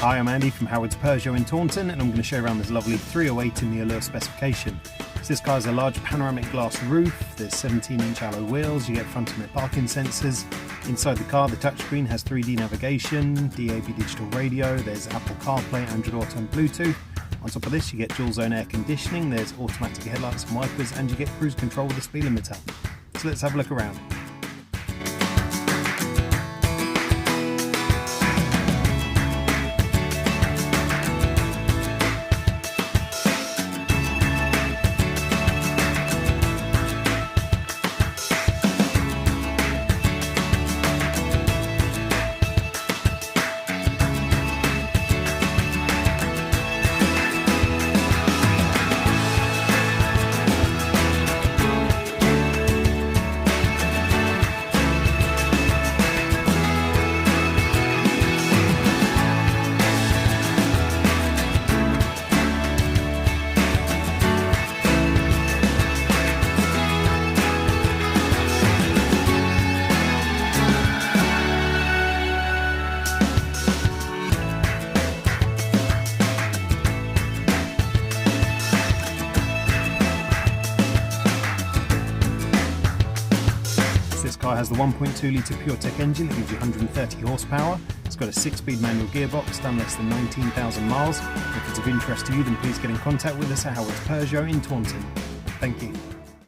Hi, I'm Andy from Howard's Peugeot in Taunton, and I'm going to show you around this lovely 308 in the Allure specification. So this car has a large panoramic glass roof, there's 17-inch alloy wheels, you get front and rear parking sensors. Inside the car, the touchscreen has 3D navigation, DAB digital radio, there's Apple CarPlay, Android Auto and Bluetooth. On top of this, you get dual zone air conditioning, there's automatic headlights and wipers, and you get cruise control with a speed limiter. So let's have a look around. This car has the 1.2 litre PureTech engine that gives you 130 horsepower. It's got a 6-speed manual gearbox, done less than 19,000 miles. If it's of interest to you, then please get in contact with us at Howard's Peugeot in Taunton. Thank you.